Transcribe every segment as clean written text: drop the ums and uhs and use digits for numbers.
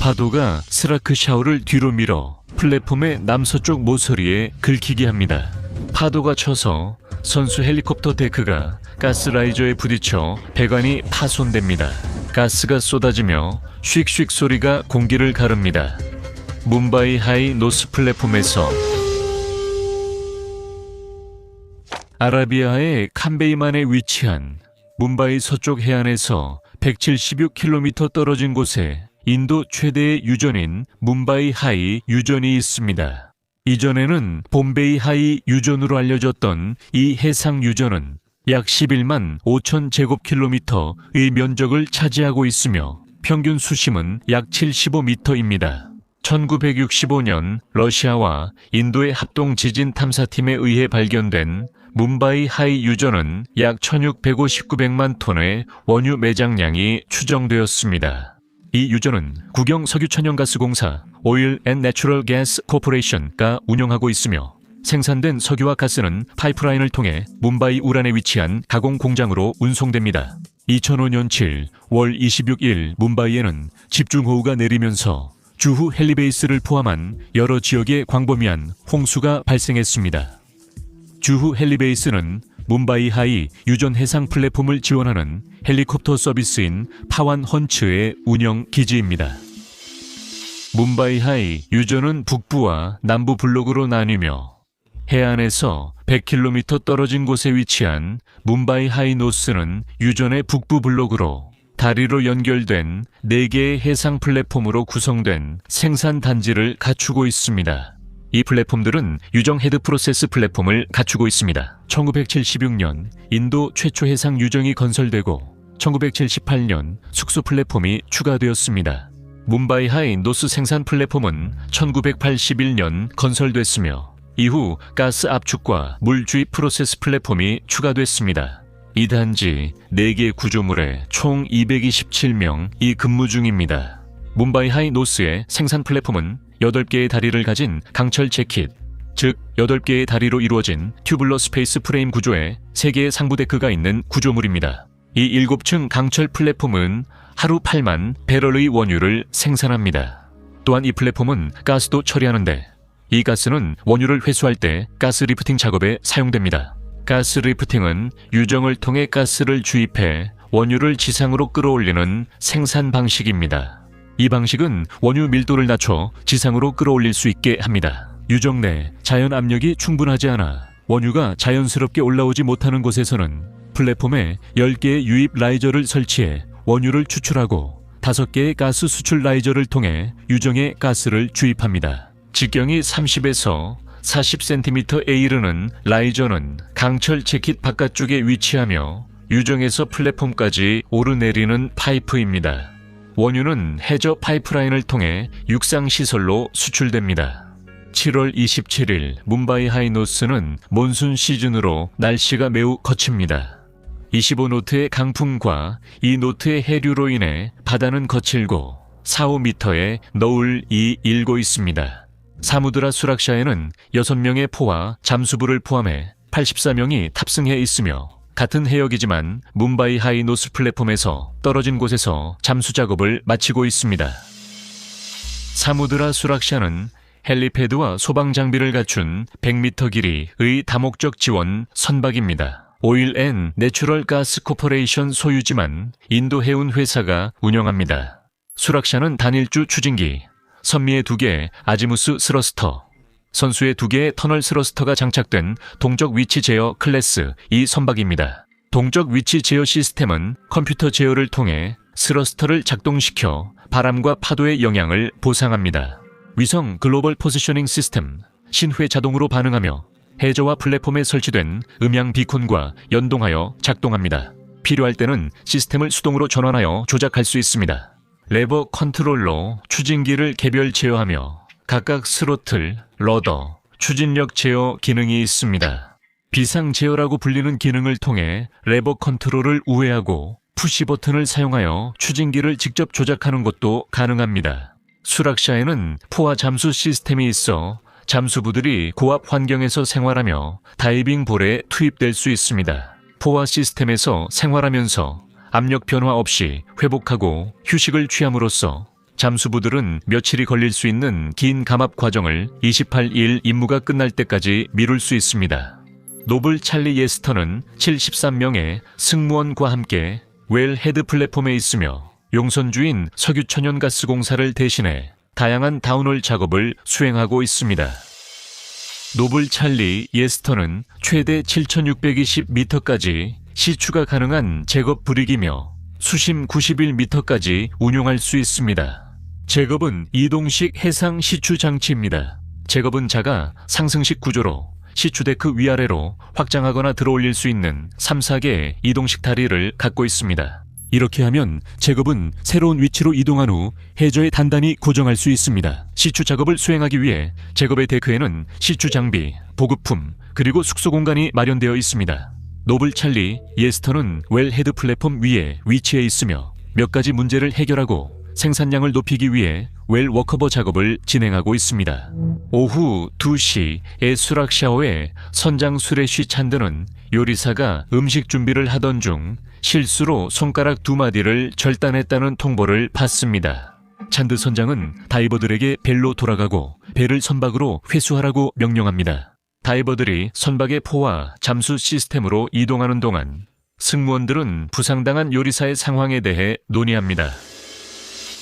파도가 스라크 샤워를 뒤로 밀어 플랫폼의 남서쪽 모서리에 긁히게 합니다. 파도가 쳐서 선수 헬리콥터 데크가 가스라이저에 부딪혀 배관이 파손됩니다. 가스가 쏟아지며 슉슉 소리가 공기를 가릅니다. 뭄바이 하이 노스 플랫폼에서 아라비아의 캄베이만에 위치한 뭄바이 서쪽 해안에서 176km 떨어진 곳에 인도 최대의 유전인 뭄바이 하이 유전이 있습니다. 이전에는 봄베이 하이 유전으로 알려졌던 이 해상 유전은 약 11만 5천 제곱킬로미터의 면적을 차지하고 있으며 평균 수심은 약 75m입니다. 1965년 러시아와 인도의 합동 지진 탐사팀에 의해 발견된 뭄바이 하이 유전은 약 1659만 톤의 원유 매장량이 추정되었습니다. 이 유전은 국영 석유천연가스공사 오일 앤 내추럴 가스 코퍼레이션가 운영하고 있으며 생산된 석유와 가스는 파이프라인을 통해 뭄바이 우란에 위치한 가공 공장으로 운송됩니다. 2005년 7월 26일 뭄바이에는 집중호우가 내리면서 주후 헬리베이스를 포함한 여러 지역에 광범위한 홍수가 발생했습니다. 주후 헬리베이스는 뭄바이 하이 유전 해상 플랫폼을 지원하는 헬리콥터 서비스인 파완 헌츠의 운영 기지입니다. 뭄바이 하이 유전은 북부와 남부 블록으로 나뉘며 해안에서 100km 떨어진 곳에 위치한 뭄바이 하이 노스는 유전의 북부 블록으로 다리로 연결된 4개의 해상 플랫폼으로 구성된 생산 단지를 갖추고 있습니다. 이 플랫폼들은 유정 헤드 프로세스 플랫폼을 갖추고 있습니다. 1976년 인도 최초 해상 유정이 건설되고 1978년 숙소 플랫폼이 추가되었습니다. 뭄바이 하이 노스 생산 플랫폼은 1981년 건설됐으며 이후 가스 압축과 물 주입 프로세스 플랫폼이 추가됐습니다. 이 단지 4개 구조물에 총 227명이 근무 중입니다. 뭄바이 하이 노스의 생산 플랫폼은 8개의 다리를 가진 강철 재킷, 즉 8개의 다리로 이루어진 튜블러 스페이스 프레임 구조에 3개의 상부 데크가 있는 구조물입니다. 이 7층 강철 플랫폼은 하루 8만 배럴의 원유를 생산합니다. 또한 이 플랫폼은 가스도 처리하는데 이 가스는 원유를 회수할 때 가스 리프팅 작업에 사용됩니다. 가스 리프팅은 유정을 통해 가스를 주입해 원유를 지상으로 끌어올리는 생산 방식입니다. 이 방식은 원유 밀도를 낮춰 지상으로 끌어올릴 수 있게 합니다. 유정 내 자연 압력이 충분하지 않아 원유가 자연스럽게 올라오지 못하는 곳에서는 플랫폼에 10개의 유입 라이저를 설치해 원유를 추출하고 5개의 가스 수출 라이저를 통해 유정에 가스를 주입합니다. 직경이 30에서 40cm에 이르는 라이저는 강철 재킷 바깥쪽에 위치하며 유정에서 플랫폼까지 오르내리는 파이프입니다. 원유는 해저 파이프라인을 통해 육상시설로 수출됩니다. 7월 27일 뭄바이 하이 노스는 몬순 시즌으로 날씨가 매우 거칩니다. 25노트의 강풍과 2노트의 해류로 인해 바다는 거칠고 4-5m의 너울이 일고 있습니다. 사무드라 수락샤에는 6명의 포와 잠수부를 포함해 84명이 탑승해 있으며 같은 해역이지만 뭄바이 하이 노스 플랫폼에서 떨어진 곳에서 잠수 작업을 마치고 있습니다. 사무드라 수락샤는 헬리패드와 소방 장비를 갖춘 100m 길이의 다목적 지원 선박입니다. 오일 앤 내추럴 가스 코퍼레이션 소유지만 인도 해운 회사가 운영합니다. 수락샤는 단일주 추진기, 선미의 2개 아지무스 스러스터, 선수의 2개의 터널 스러스터가 장착된 동적 위치 제어 클래스 이 선박입니다. 동적 위치 제어 시스템은 컴퓨터 제어를 통해 스러스터를 작동시켜 바람과 파도의 영향을 보상합니다. 위성 글로벌 포지셔닝 시스템, 신회 자동으로 반응하며 해저와 플랫폼에 설치된 음향 비콘과 연동하여 작동합니다. 필요할 때는 시스템을 수동으로 전환하여 조작할 수 있습니다. 레버 컨트롤러 추진기를 개별 제어하며 각각 스로틀, 러더, 추진력 제어 기능이 있습니다. 비상 제어라고 불리는 기능을 통해 레버 컨트롤을 우회하고 푸시 버튼을 사용하여 추진기를 직접 조작하는 것도 가능합니다. 수락샤에는 포화 잠수 시스템이 있어 잠수부들이 고압 환경에서 생활하며 다이빙 볼에 투입될 수 있습니다. 포화 시스템에서 생활하면서 압력 변화 없이 회복하고 휴식을 취함으로써 잠수부들은 며칠이 걸릴 수 있는 긴 감압 과정을 28일 임무가 끝날 때까지 미룰 수 있습니다. 노블 찰리 예스턴은 73명의 승무원과 함께 웰 헤드 플랫폼에 있으며 용선주인 석유천연가스공사를 대신해 다양한 다운홀 작업을 수행하고 있습니다. 노블 찰리 예스턴은 최대 7,620m까지 시추가 가능한 제거 브릭이며 수심 91m까지 운용할 수 있습니다. 제겁은 이동식 해상 시추 장치입니다. 제겁은 자가 상승식 구조로 시추데크 위아래로 확장하거나 들어올릴 수 있는 3, 4개의 이동식 다리를 갖고 있습니다. 이렇게 하면 제겁은 새로운 위치로 이동한 후 해저에 단단히 고정할 수 있습니다. 시추 작업을 수행하기 위해 제겁의 데크에는 시추 장비, 보급품, 그리고 숙소 공간이 마련되어 있습니다. 노블 찰리 예스턴은 웰 헤드 플랫폼 위에 위치해 있으며 몇 가지 문제를 해결하고 생산량을 높이기 위해 웰 워커버 작업을 진행하고 있습니다. 오후 2시에 수락 샤워에 선장 수레쉬 찬드는 요리사가 음식 준비를 하던 중 실수로 손가락 2마디를 절단했다는 통보를 받습니다. 찬드 선장은 다이버들에게 벨로 돌아가고 배를 선박으로 회수하라고 명령합니다. 다이버들이 선박의 포와 잠수 시스템으로 이동하는 동안 승무원들은 부상당한 요리사의 상황에 대해 논의합니다.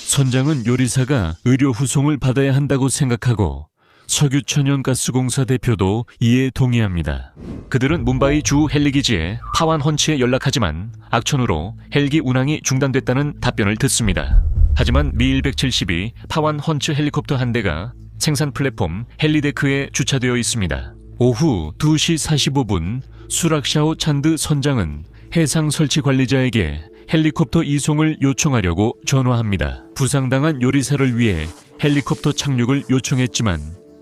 선장은 요리사가 의료 후송을 받아야 한다고 생각하고 석유천연가스공사 대표도 이에 동의합니다. 그들은 뭄바이 주 헬리기지의 파완 헌치에 연락하지만 악천후로 헬기 운항이 중단됐다는 답변을 듣습니다. 하지만 미 172 파완 헌츠 헬리콥터 한 대가 생산 플랫폼 헬리데크에 주차되어 있습니다. 오후 2시 45분 수락샤오 찬드 선장은 해상 설치 관리자에게 헬리콥터 이송을 요청하려고 전화합니다. 부상당한 요리사를 위해 헬리콥터 착륙을 요청했지만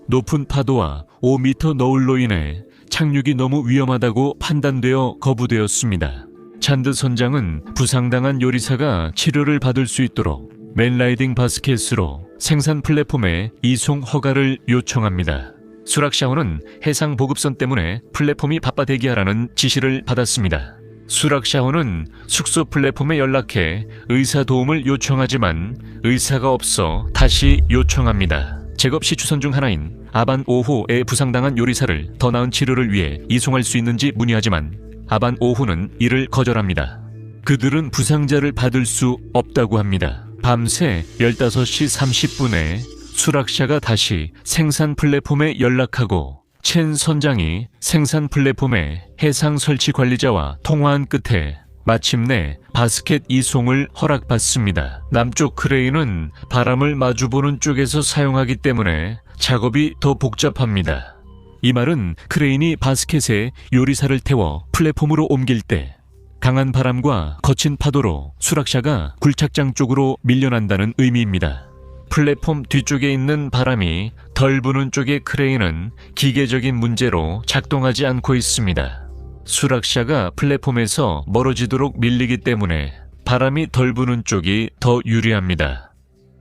높은 파도와 5m 너울로 인해 착륙이 너무 위험하다고 판단되어 거부되었습니다. 찬드 선장은 부상당한 요리사가 치료를 받을 수 있도록 맨라이딩 바스켓으로 생산 플랫폼에 이송 허가를 요청합니다. 수락샤오는 해상 보급선 때문에 플랫폼이 바빠 대기하라는 지시를 받았습니다. 수락샤오는 숙소 플랫폼에 연락해 의사 도움을 요청하지만 의사가 없어 다시 요청합니다. 제겁 시추선 중 하나인 아반 5호에 부상당한 요리사를 더 나은 치료를 위해 이송할 수 있는지 문의하지만 아반 5호는 이를 거절합니다. 그들은 부상자를 받을 수 없다고 합니다. 밤새 15시 30분에 수락샤가 다시 생산 플랫폼에 연락하고 첸 선장이 생산 플랫폼의 해상 설치 관리자와 통화한 끝에 마침내 바스켓 이송을 허락받습니다. 남쪽 크레인은 바람을 마주보는 쪽에서 사용하기 때문에 작업이 더 복잡합니다. 이 말은 크레인이 바스켓에 요리사를 태워 플랫폼으로 옮길 때 강한 바람과 거친 파도로 수락샤가 굴착장 쪽으로 밀려난다는 의미입니다. 플랫폼 뒤쪽에 있는 바람이 덜 부는 쪽의 크레인은 기계적인 문제로 작동하지 않고 있습니다. 수락샤가 플랫폼에서 멀어지도록 밀리기 때문에 바람이 덜 부는 쪽이 더 유리합니다.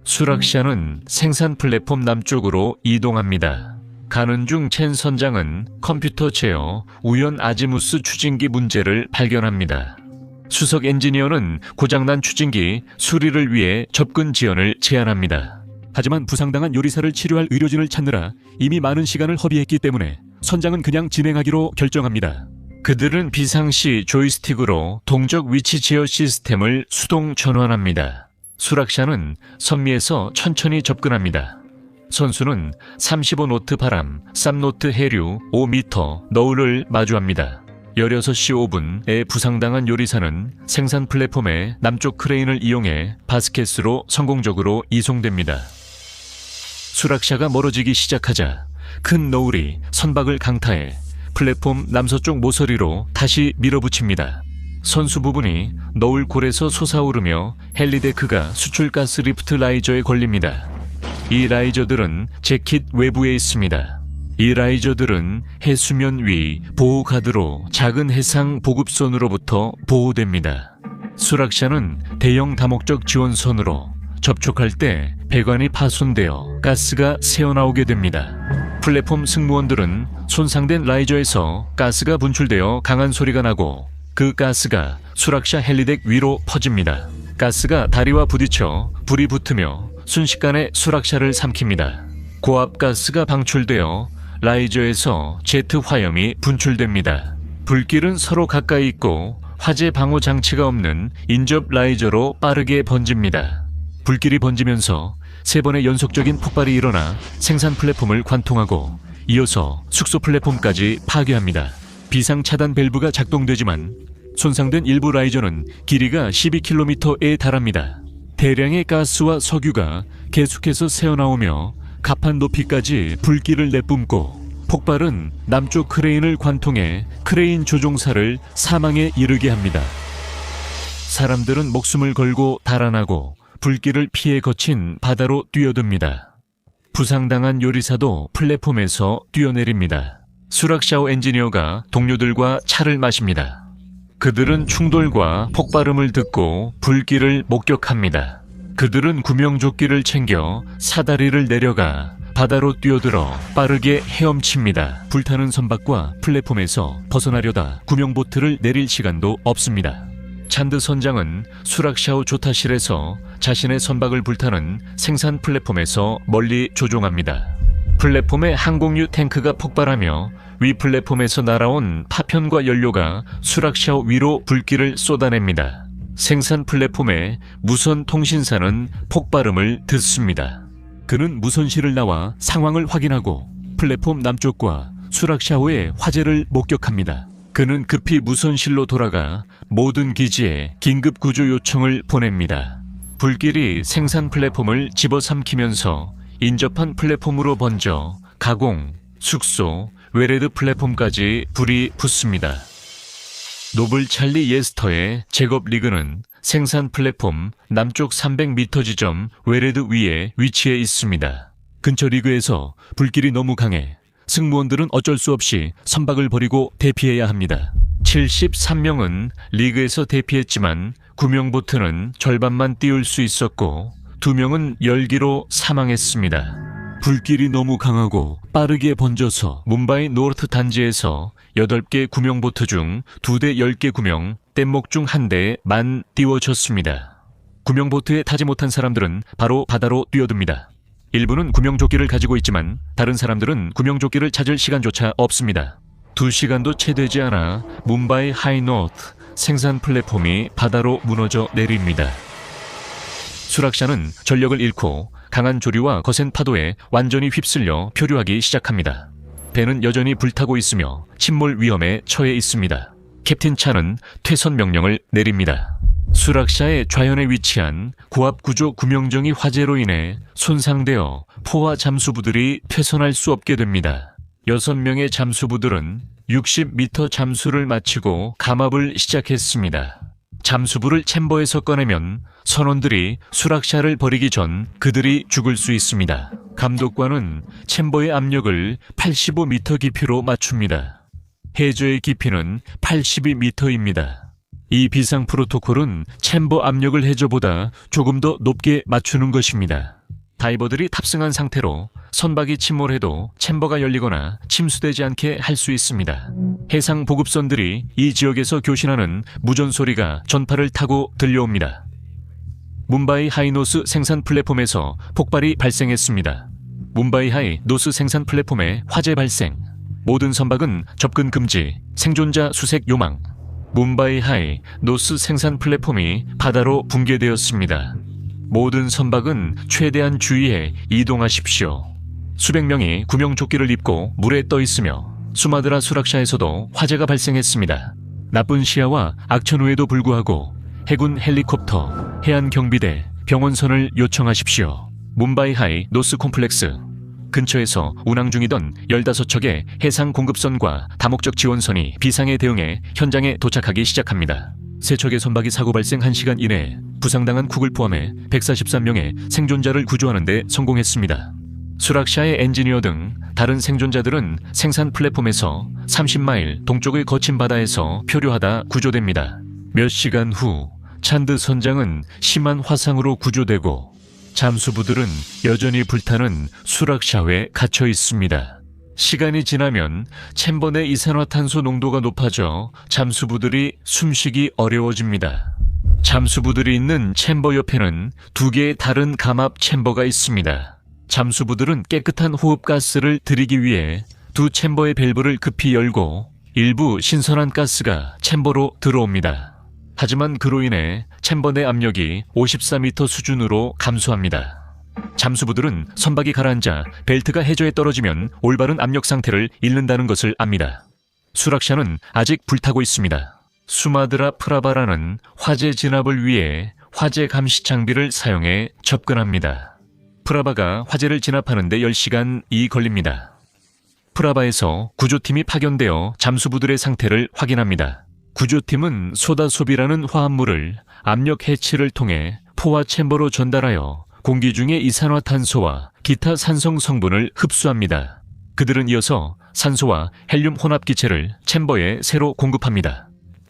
수락샤는 생산 플랫폼 남쪽으로 이동합니다. 가는 중 첸 선장은 컴퓨터 제어 우연 아지무스 추진기 문제를 발견합니다. 수석 엔지니어는 고장난 추진기 수리를 위해 접근 지연을 제안합니다. 하지만 부상당한 요리사를 치료할 의료진을 찾느라 이미 많은 시간을 허비했기 때문에 선장은 그냥 진행하기로 결정합니다. 그들은 비상시 조이스틱으로 동적 위치 제어 시스템을 수동 전환합니다. 수락샤는 선미에서 천천히 접근합니다. 선수는 35노트 바람, 3노트 해류, 5m 너울을 마주합니다. 16시 5분에 부상당한 요리사는 생산 플랫폼의 남쪽 크레인을 이용해 바스켓으로 성공적으로 이송됩니다. 수락샤가 멀어지기 시작하자 큰 너울이 선박을 강타해 플랫폼 남서쪽 모서리로 다시 밀어붙입니다. 선수 부분이 너울골에서 솟아오르며 헬리데크가 수출가스 리프트 라이저에 걸립니다. 이 라이저들은 재킷 외부에 있습니다. 이 라이저들은 해수면 위 보호가드로 작은 해상 보급선으로부터 보호됩니다. 수락샤는 대형 다목적 지원선으로 접촉할 때 배관이 파손되어 가스가 새어나오게 됩니다. 플랫폼 승무원들은 손상된 라이저에서 가스가 분출되어 강한 소리가 나고 그 가스가 수락샤 헬리덱 위로 퍼집니다. 가스가 다리와 부딪혀 불이 붙으며 순식간에 수락샤를 삼킵니다. 고압가스가 방출되어 라이저에서 제트 화염이 분출됩니다. 불길은 서로 가까이 있고 화재 방호 장치가 없는 인접 라이저로 빠르게 번집니다. 불길이 번지면서 3번의 연속적인 폭발이 일어나 생산 플랫폼을 관통하고 이어서 숙소 플랫폼까지 파괴합니다. 비상차단 밸브가 작동되지만 손상된 일부 라이저는 길이가 12km에 달합니다. 대량의 가스와 석유가 계속해서 새어나오며 가판 높이까지 불길을 내뿜고 폭발은 남쪽 크레인을 관통해 크레인 조종사를 사망에 이르게 합니다. 사람들은 목숨을 걸고 달아나고 불길을 피해 거친 바다로 뛰어듭니다. 부상당한 요리사도 플랫폼에서 뛰어내립니다. 수락샤오 엔지니어가 동료들과 차를 마십니다. 그들은 충돌과 폭발음을 듣고 불길을 목격합니다. 그들은 구명조끼를 챙겨 사다리를 내려가 바다로 뛰어들어 빠르게 헤엄칩니다. 불타는 선박과 플랫폼에서 벗어나려다 구명보트를 내릴 시간도 없습니다. 찬드 선장은 수락샤오 조타실에서 자신의 선박을 불타는 생산 플랫폼에서 멀리 조종합니다. 플랫폼의 항공유 탱크가 폭발하며 위 플랫폼에서 날아온 파편과 연료가 수락샤오 위로 불길을 쏟아냅니다. 생산 플랫폼의 무선 통신사는 폭발음을 듣습니다. 그는 무선실을 나와 상황을 확인하고 플랫폼 남쪽과 수락샤오의 화재를 목격합니다. 그는 급히 무선실로 돌아가 모든 기지에 긴급 구조 요청을 보냅니다. 불길이 생산 플랫폼을 집어삼키면서 인접한 플랫폼으로 번져 가공, 숙소, 웨레드 플랫폼까지 불이 붙습니다. 노블 찰리 예스터의 제곱 리그는 생산 플랫폼 남쪽 300m 지점 웨레드 위에 위치해 있습니다. 근처 리그에서 불길이 너무 강해 승무원들은 어쩔 수 없이 선박을 버리고 대피해야 합니다. 73명은 리그에서 대피했지만 구명보트는 절반만 띄울 수 있었고 2명은 열기로 사망했습니다. 불길이 너무 강하고 빠르게 번져서 뭄바이 노르트 단지에서 8개 구명보트 중 2대 10개 구명, 뗏목 중 1대만 띄워졌습니다. 구명보트에 타지 못한 사람들은 바로 바다로 뛰어듭니다. 일부는 구명조끼를 가지고 있지만 다른 사람들은 구명조끼를 찾을 시간조차 없습니다. 2시간도 채 되지 않아 뭄바이 하이노트 생산 플랫폼이 바다로 무너져 내립니다. 수락샤는 전력을 잃고 강한 조류와 거센 파도에 완전히 휩쓸려 표류하기 시작합니다. 배는 여전히 불타고 있으며 침몰 위험에 처해 있습니다. 캡틴 찬은 퇴선 명령을 내립니다. 수락샤의 좌연에 위치한 고압구조 구명정이 화재로 인해 손상되어 포화 잠수부들이 퇴선할 수 없게 됩니다. 6명의 잠수부들은 60m 잠수를 마치고 감압을 시작했습니다. 잠수부를 챔버에서 꺼내면 선원들이 수락샤를 버리기 전 그들이 죽을 수 있습니다. 감독관은 챔버의 압력을 85m 깊이로 맞춥니다. 해저의 깊이는 82m입니다. 이 비상 프로토콜은 챔버 압력을 해저보다 조금 더 높게 맞추는 것입니다. 다이버들이 탑승한 상태로 선박이 침몰해도 챔버가 열리거나 침수되지 않게 할 수 있습니다. 해상 보급선들이 이 지역에서 교신하는 무전 소리가 전파를 타고 들려옵니다. 뭄바이 하이 노스 생산 플랫폼에서 폭발이 발생했습니다. 뭄바이 하이 노스 생산 플랫폼에 화재 발생. 모든 선박은 접근 금지, 생존자 수색 요망. 뭄바이 하이 노스 생산 플랫폼이 바다로 붕괴되었습니다. 모든 선박은 최대한 주의해 이동하십시오. 수백 명이 구명조끼를 입고 물에 떠 있으며 수마드라 수락샤에서도 화재가 발생했습니다. 나쁜 시야와 악천후에도 불구하고 해군 헬리콥터, 해안경비대, 병원선을 요청하십시오. 뭄바이 하이 노스 콤플렉스 근처에서 운항 중이던 15척의 해상 공급선과 다목적 지원선이 비상에 대응해 현장에 도착하기 시작합니다. 3척의 선박이 사고 발생 1시간 이내에 부상당한 쿡을 포함해 143명의 생존자를 구조하는 데 성공했습니다. 수락샤의 엔지니어 등 다른 생존자들은 생산 플랫폼에서 30마일 동쪽의 거친 바다에서 표류하다 구조됩니다. 몇 시간 후 찬드 선장은 심한 화상으로 구조되고 잠수부들은 여전히 불타는 수락샤에 갇혀 있습니다. 시간이 지나면 챔버 내 이산화탄소 농도가 높아져 잠수부들이 숨쉬기 어려워집니다. 잠수부들이 있는 챔버 옆에는 2개의 다른 감압 챔버가 있습니다. 잠수부들은 깨끗한 호흡가스를 들이기 위해 2 챔버의 밸브를 급히 열고 일부 신선한 가스가 챔버로 들어옵니다. 하지만 그로 인해 챔버 내 압력이 54m 수준으로 감소합니다. 잠수부들은 선박이 가라앉아 벨트가 해저에 떨어지면 올바른 압력 상태를 잃는다는 것을 압니다. 수락샤는 아직 불타고 있습니다. 수마드라 프라바라는 화재 진압을 위해 화재 감시 장비를 사용해 접근합니다. 프라바가 화재를 진압하는 데 10시간이 걸립니다. 프라바에서 구조팀이 파견되어 잠수부들의 상태를 확인합니다. 구조팀은 소다소비라는 화합물을 압력 해치를 통해 포화 챔버로 전달하여 공기 중의 이산화탄소와 기타 산성 성분을 흡수합니다. 그들은 이어서 산소와 헬륨 혼합 기체를 챔버에 새로 공급합니다.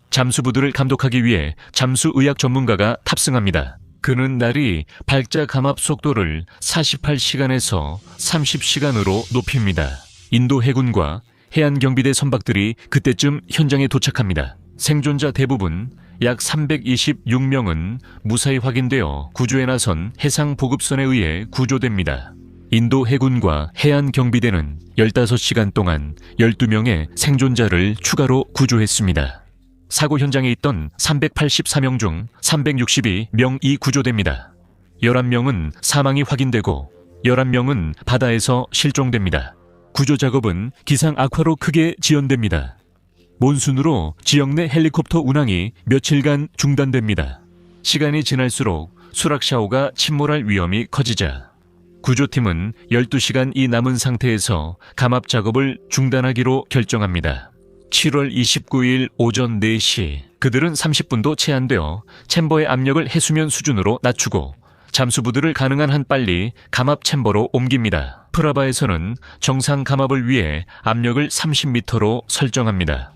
잠수부들을 감독하기 위해 잠수의학 전문가가 탑승합니다. 그는 날이 발자 감압 속도를 48시간에서 30시간으로 높입니다. 인도 해군과 해안경비대 선박들이 그때쯤 현장에 도착합니다. 생존자 대부분 약 326명은 무사히 확인되어 구조에 나선 해상보급선에 의해 구조됩니다. 인도 해군과 해안경비대는 15시간 동안 12명의 생존자를 추가로 구조했습니다. 사고 현장에 있던 384명 중 362명이 구조됩니다. 11명은 사망이 확인되고 11명은 바다에서 실종됩니다. 구조 작업은 기상 악화로 크게 지연됩니다. 몬순으로 지역 내 헬리콥터 운항이 며칠간 중단됩니다. 시간이 지날수록 수락샤호가 침몰할 위험이 커지자 구조팀은 12시간이 남은 상태에서 감압 작업을 중단하기로 결정합니다. 7월 29일 오전 4시 그들은 30분도 채 안 되어 챔버의 압력을 해수면 수준으로 낮추고 잠수부들을 가능한 한 빨리 감압 챔버로 옮깁니다. 프라바에서는 정상 감압을 위해 압력을 30m로 설정합니다.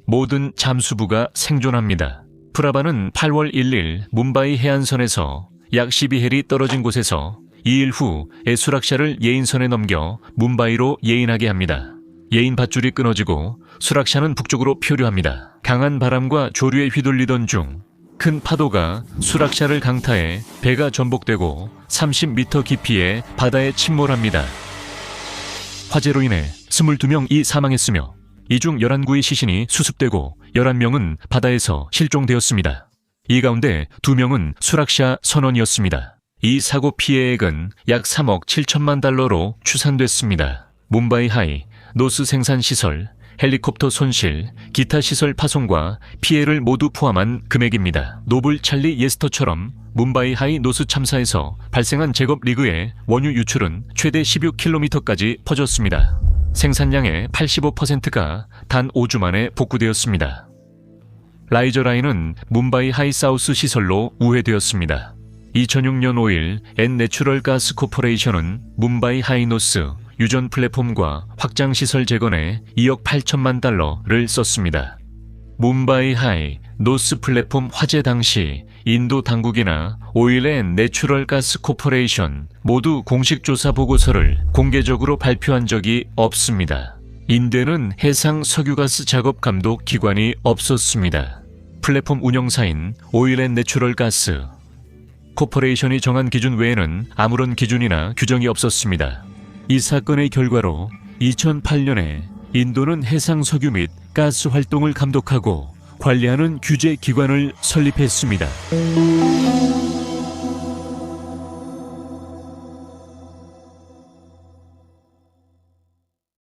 모든 잠수부가 생존합니다. 프라바는 8월 1일 뭄바이 해안선에서 약 12헬이 떨어진 곳에서 2일 후 수락샤를 예인선에 넘겨 뭄바이로 예인하게 합니다. 예인 밧줄이 끊어지고 수락샤는 북쪽으로 표류합니다. 강한 바람과 조류에 휘둘리던 중 큰 파도가 수락샤를 강타해 배가 전복되고 30m 깊이의 바다에 침몰합니다. 화재로 인해 22명이 사망했으며 이 중 11구의 시신이 수습되고 11명은 바다에서 실종되었습니다. 이 가운데 2명은 수락샤 선원이었습니다. 이 사고 피해액은 약 3억 7천만 달러로 추산됐습니다. 뭄바이 하이, 노스 생산시설, 헬리콥터 손실, 기타 시설 파손과 피해를 모두 포함한 금액입니다. 노블 찰리 예스터처럼 뭄바이 하이 노스 참사에서 발생한 제곱 리그의 원유 유출은 최대 16km까지 퍼졌습니다. 생산량의 85%가 단 5주 만에 복구되었습니다. 라이저 라인은 뭄바이 하이 사우스 시설로 우회되었습니다. 2006년 5일 엔 내추럴 가스 코퍼레이션은 뭄바이 하이 노스 유전 플랫폼과 확장 시설 재건에 2억 8천만 달러를 썼습니다. 뭄바이 하이 노스 플랫폼 화재 당시 인도 당국이나 오일 앤 내추럴 가스 코퍼레이션 모두 공식 조사 보고서를 공개적으로 발표한 적이 없습니다. 인도에는 해상 석유가스 작업 감독 기관이 없었습니다. 플랫폼 운영사인 오일 앤 내추럴 가스 코퍼레이션이 정한 기준 외에는 아무런 기준이나 규정이 없었습니다. 이 사건의 결과로 2008년에 인도는 해상 석유 및 가스 활동을 감독하고 관리하는 규제 기관을 설립했습니다.